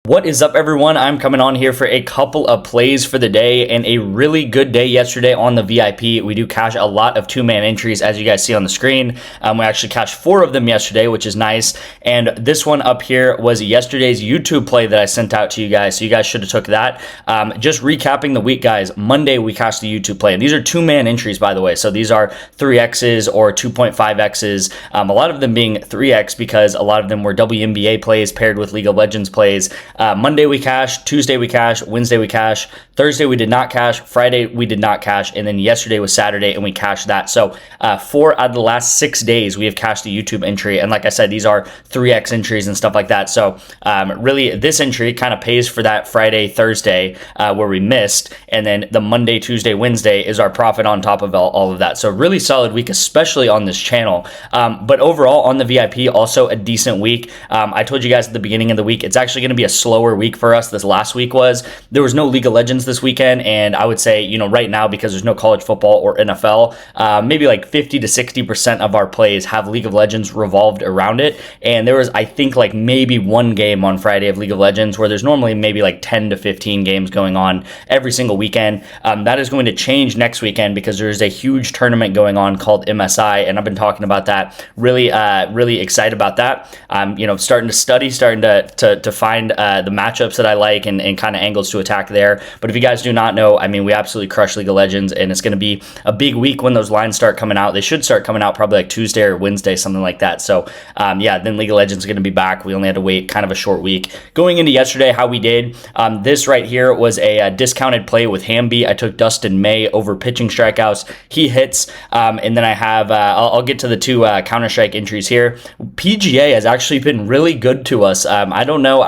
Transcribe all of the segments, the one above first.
What is up, everyone? I'm coming on here for a couple of plays for the day and a really good day yesterday on the VIP. We do cash a lot of two-man entries, as you guys see on the screen. We actually cashed 4 of them yesterday, which is nice. And this one up here was yesterday's YouTube play that I sent out to you guys, so you guys should have took that. Just recapping the week, guys. Monday, we cashed the YouTube play, and these are two-man entries, by the way. So these are 3Xs or 2.5Xs, a lot of them being 3X because a lot of them were WNBA plays paired with League of Legends plays. Monday we cashed, Tuesday we cashed, Wednesday we cashed, Thursday we did not cash, Friday we did not cash, and then yesterday was Saturday and we cashed that. So 4 out of the last 6 days we have cashed the YouTube entry, and like I said, these are 3X entries and stuff like that. So really this entry kind of pays for that Friday, Thursday where we missed, and then the Monday, Tuesday, Wednesday is our profit on top of all of that. So really solid week, especially on this channel. But overall on the VIP, also a decent week. I told you guys at the beginning of the week, it's actually going to be a slower week for us. This last week there was no League of Legends this weekend, and I would say, right now, because there's no college football or NFL, maybe like 50 to 60% of our plays have League of Legends revolved around it. And there was, I think, like maybe one game on Friday of League of Legends, where there's normally maybe like 10 to 15 games going on every single weekend. That is going to change next weekend because there's a huge tournament going on called MSI, and I've been talking about that. Really excited about that. I'm starting to study, starting to find the matchups that I like and kind of angles to attack there. But if you guys do not know, we absolutely crush League of Legends, and it's going to be a big week when those lines start coming out. They should start coming out probably like Tuesday or Wednesday, something like that. So then League of Legends is going to be back. We only had to wait kind of a short week. Going into yesterday, how we did, this right here was a discounted play with wnba. I took Dustin May over pitching strikeouts. He hits, and then I have, I'll get to the 2 Counter-Strike entries here. PGA has actually been really good to us. I don't know,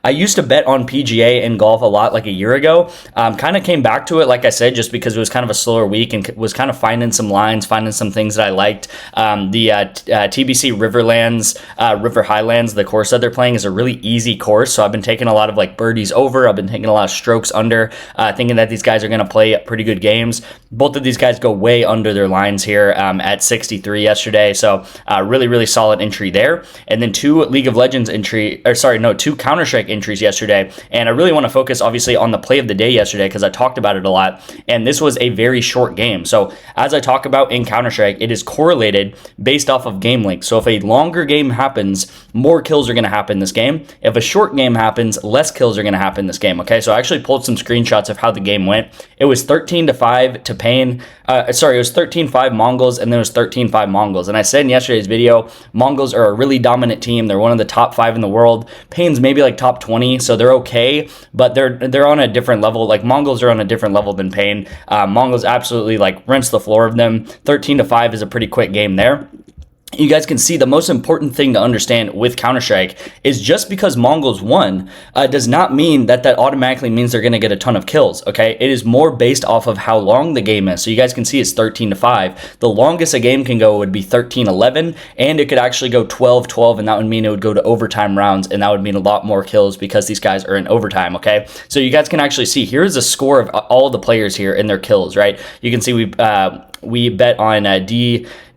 I used to bet on PGA and golf a lot like a year ago. Kind of came back to it, like I said, just because it was kind of a slower week and was kind of finding some lines, finding some things that I liked. The TBC River Highlands, the course that they're playing is a really easy course. So I've been taking a lot of like birdies over. I've been taking a lot of strokes under, thinking that these guys are going to play pretty good games. Both of these guys go way under their lines here at 63 yesterday. So really solid entry there. And then 2 League of Legends two Counter-Strike entries yesterday, and I really want to focus obviously on the play of the day yesterday because I talked about it a lot, and this was a very short game. So as I talk about in Counter-Strike, it is correlated based off of game length. So if a longer game happens, more kills are going to happen in this game. If a short game happens, less kills are going to happen in this game. Okay, so I actually pulled some screenshots of how the game went. It was 13-5 to Pain. It was 13-5 Mongols, and then it was 13-5 Mongols. And I said in yesterday's video, Mongols are a really dominant team. They're one of the top 5 in the world. Pain's maybe like top 20, so they're okay, but they're on a different level. Like Mongols are on a different level than Pain. Mongols absolutely like rinse the floor of them. 13-5 is a pretty quick game there. You guys can see the most important thing to understand with Counter-Strike is just because Mongols won does not mean that automatically means they're going to get a ton of kills, okay? It is more based off of how long the game is. So you guys can see it's 13-5. The longest a game can go would be 13-11, and it could actually go 12-12, and that would mean it would go to overtime rounds, and that would mean a lot more kills because these guys are in overtime, okay? So you guys can actually see, here's a score of all the players here in their kills, right? You can see we bet on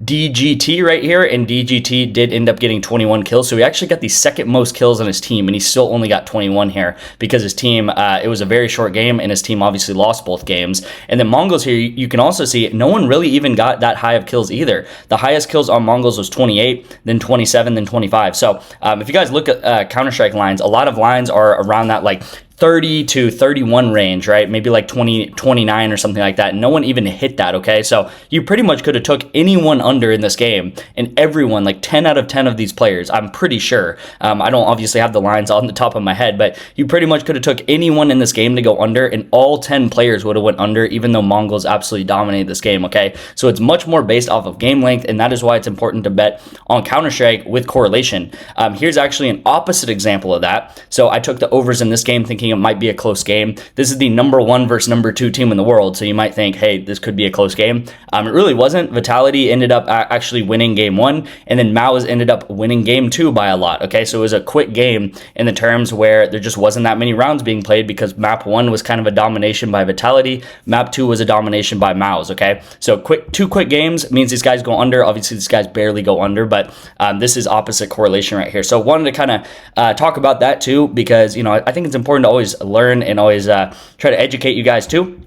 DGT right here, and DGT did end up getting 21 kills. So he actually got the second most kills on his team, and he still only got 21 here because his team, it was a very short game, and his team obviously lost both games. And then Mongols here, you can also see no one really even got that high of kills either. The highest kills on Mongols was 28, then 27, then 25. So if you guys look at Counter-Strike lines, a lot of lines are around that like 30 to 31 range, right? Maybe like 20, 29 or something like that. No one even hit that, okay? So you pretty much could have took anyone under in this game, and everyone, like 10 out of 10 of these players, I'm pretty sure. I don't obviously have the lines on the top of my head, but you pretty much could have took anyone in this game to go under, and all 10 players would have went under, even though Mongols absolutely dominated this game, okay? So it's much more based off of game length, and that is why it's important to bet on Counter-Strike with correlation. Here's actually an opposite example of that. So I took the overs in this game thinking it might be a close game. This is the number 1 versus number 2 team in the world, so you might think, hey, this could be a close game. It really wasn't. Vitality ended up actually winning game 1, and then MOUZ ended up winning game 2 by a lot, okay? So it was a quick game in the terms where there just wasn't that many rounds being played because map 1 was kind of a domination by Vitality, map 2 was a domination by MOUZ, okay? So two quick games means these guys go under. Obviously, these guys barely go under, but this is opposite correlation right here. So wanted to kind of talk about that too, because, you know, I think it's important to always learn and always try to educate you guys too.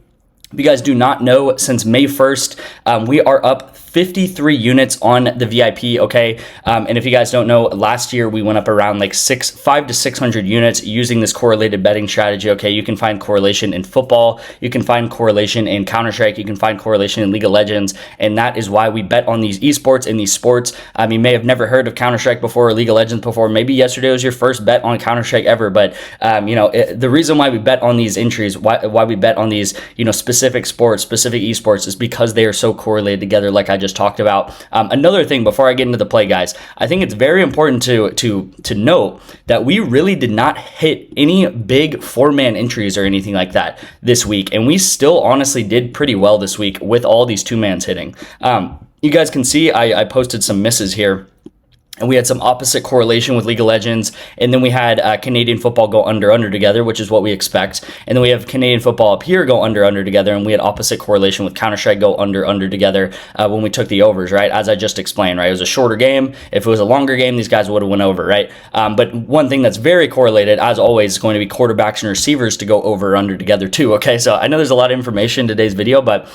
If you guys do not know, since May 1st, we are up 53 units on the VIP, okay? And if you guys don't know, last year we went up around like 500 to 600 units using this correlated betting strategy, okay? You can find correlation in football, you can find correlation in Counter-Strike, you can find correlation in League of Legends, and that is why we bet on these esports and these sports. You may have never heard of Counter-Strike before or League of Legends before. Maybe yesterday was your first bet on Counter-Strike ever, but you know, the reason why we bet on these entries, why we bet on these, you know, specific sports, specific esports, is because they are so correlated together, like I just talked about. Another thing before I get into the play, guys, I think it's very important to note that we really did not hit any big 4-man entries or anything like that this week, and we still honestly did pretty well this week with all these 2-mans hitting. You guys can see I posted some misses here. And we had some opposite correlation with League of Legends. And then we had Canadian football go under together, which is what we expect. And then we have Canadian football up here go under together. And we had opposite correlation with Counter-Strike go under together when we took the overs, right? As I just explained, right? It was a shorter game. If it was a longer game, these guys would have went over, right? But one thing that's very correlated, as always, is going to be quarterbacks and receivers to go over or under together too, okay? So I know there's a lot of information in today's video, but,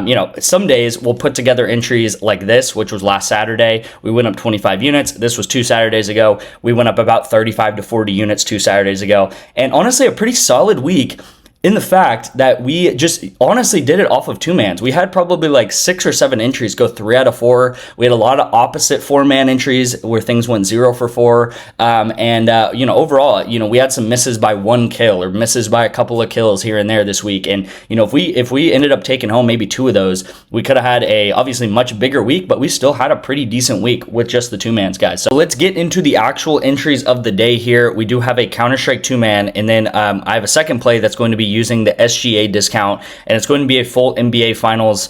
you know, some days we'll put together entries like this, which was last Saturday. We went up 25 units. This was 2 Saturdays ago. We went up about 35 to 40 units 2 Saturdays ago. And honestly, a pretty solid week in the fact that we just honestly did it off of 2-mans. We had probably like 6 or 7 entries go 3 out of 4. We had a lot of opposite 4-man entries where things went 0 for 4. You know, overall, you know, we had some misses by 1 kill or misses by a couple of kills here and there this week. And, you know, if we ended up taking home maybe 2 of those, we could have had a obviously much bigger week, but we still had a pretty decent week with just the 2-mans, guys. So let's get into the actual entries of the day here. We do have a Counter-Strike 2-man, and then I have a second play that's going to be using the SGA discount, and it's going to be a full NBA Finals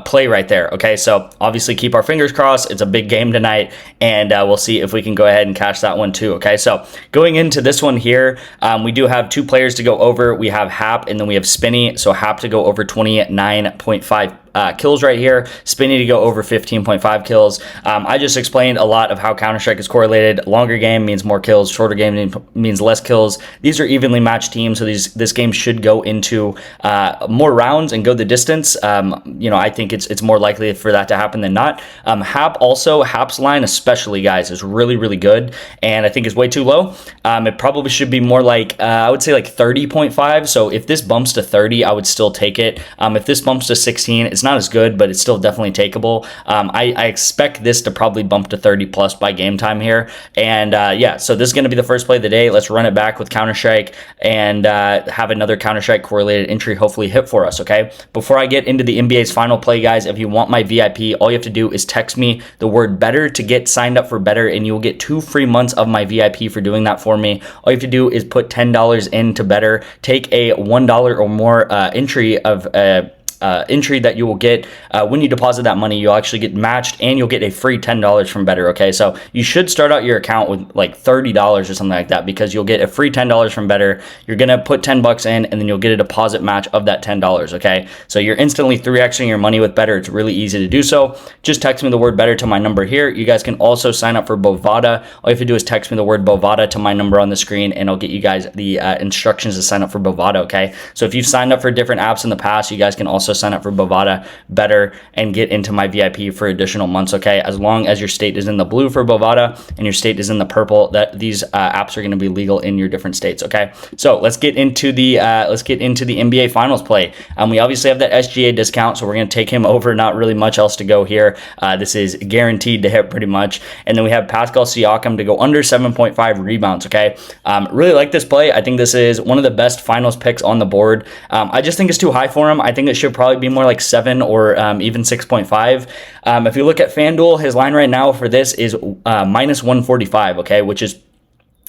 play right there, okay? So obviously keep our fingers crossed. It's a big game tonight, and we'll see if we can go ahead and cash that one too, okay? So going into this one here, we do have 2 players to go over. We have Hap, and then we have Spinny. So Hap to go over 29.5 kills right here, Spinny to go over 15.5 kills. I just explained a lot of how Counter-Strike is correlated. Longer game means more kills, shorter game means less kills. These are evenly matched teams, so this game should go into more rounds and go the distance. You know, I think it's more likely for that to happen than not. Hap's line especially, guys, is really, really good, and I think is way too low. It probably should be more like, I would say like 30.5, so if this bumps to 30, I would still take it. If this bumps to 16, it's not as good, but it's still definitely takeable. I expect this to probably bump to 30 plus by game time here. And yeah, so this is going to be the first play of the day. Let's run it back with Counter-Strike and have another Counter-Strike correlated entry hopefully hit for us, okay? Before I get into the NBA's final play, guys, if you want my VIP, all you have to do is text me the word better to get signed up for better, and you'll get 2 free months of my VIP for doing that for me. All you have to do is put $10 into better, take a $1 or more entry of entry that you will get when you deposit that money. You'll actually get matched, and you'll get a free $10 from better, okay? So you should start out your account with like $30 or something like that, because you'll get a free $10 from better. You're gonna put 10 bucks in, and then you'll get a deposit match of that $10, okay? So you're instantly 3xing your money with better. It's really easy to do so. Just text me the word better to my number here. You guys can also sign up for Bovada. All you have to do is text me the word Bovada to my number on the screen, and I'll get you guys the instructions to sign up for Bovada, okay? So if you've signed up for different apps in the past, you guys can also sign up for Bovada better and get into my VIP for additional months, okay? As long as your state is in the blue for Bovada and your state is in the purple, that these apps are going to be legal in your different states, okay? So let's get into the NBA Finals play. We obviously have that SGA discount, so we're going to take him over. Not really much else to go here. This is guaranteed to hit pretty much. And then we have Pascal Siakam to go under 7.5 rebounds, okay? Really like this play. I think this is one of the best Finals picks on the board. I just think it's too high for him. I think it should probably be more like 7 or even 6.5. If you look at FanDuel, his line right now for this is minus 145, okay, which is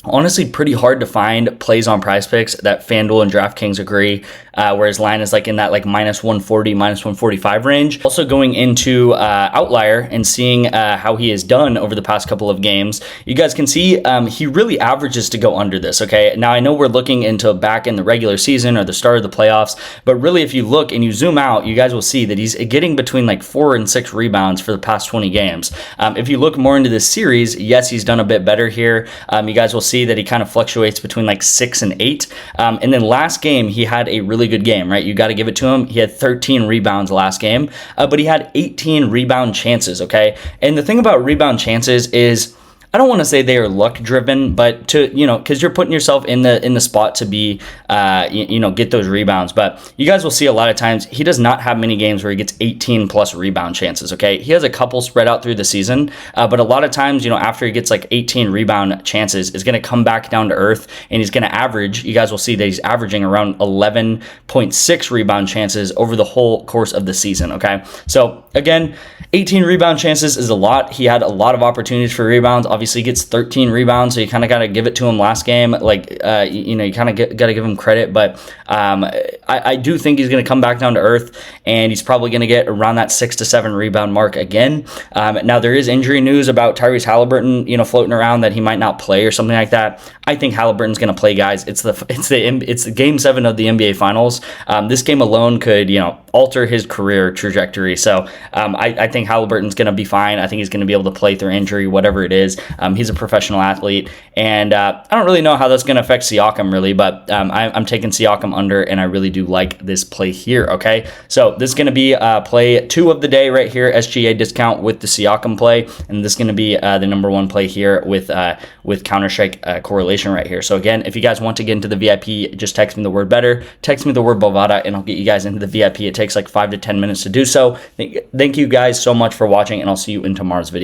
honestly pretty hard to find plays on Prizepicks that FanDuel and DraftKings agree, where his line is like in that like minus 140, minus 145 range. Also going into Outlier and seeing how he has done over the past couple of games, you guys can see he really averages to go under this, okay? Now, I know we're looking into back in the regular season or the start of the playoffs, but really if you look and you zoom out, you guys will see that he's getting between like 4 and 6 rebounds for the past 20 games. If you look more into this series, yes, he's done a bit better here. You guys will see that he kind of fluctuates between like 6 and 8. And then last game, he had a really good game, right? You got to give it to him. He had 13 rebounds last game, but he had 18 rebound chances, okay? And the thing about rebound chances is, I don't want to say they are luck driven, but because you're putting yourself in the spot to be, get those rebounds. But you guys will see a lot of times he does not have many games where he gets 18 plus rebound chances. Okay, he has a couple spread out through the season, but a lot of times, after he gets like 18 rebound chances, is going to come back down to earth and he's going to average. You guys will see that he's averaging around 11.6 rebound chances over the whole course of the season. Okay, so again, 18 rebound chances is a lot. He had a lot of opportunities for rebounds. Obviously, he gets 13 rebounds, so you kind of got to give it to him last game. Like, you kind of got to give him credit, but I do think he's going to come back down to earth, and he's probably going to get around that 6 to 7 rebound mark again. Now, there is injury news about Tyrese Halliburton, floating around that he might not play or something like that. I think Halliburton's going to play, guys. It's the Game 7 of the NBA Finals. This game alone could, alter his career trajectory. So I think Halliburton's going to be fine. I think he's going to be able to play through injury, whatever it is. He's a professional athlete, and I don't really know how that's going to affect Siakam, really, but I'm taking Siakam under, and I really do like this play here, okay? So this is going to be play 2 of the day right here, SGA discount with the Siakam play, and this is going to be the number 1 play here with Counter-Strike correlation right here. So again, if you guys want to get into the VIP, just text me the word better, text me the word Bovada, and I'll get you guys into the VIP. It takes like 5 to 10 minutes to do so. Thank you guys so much for watching, and I'll see you in tomorrow's video.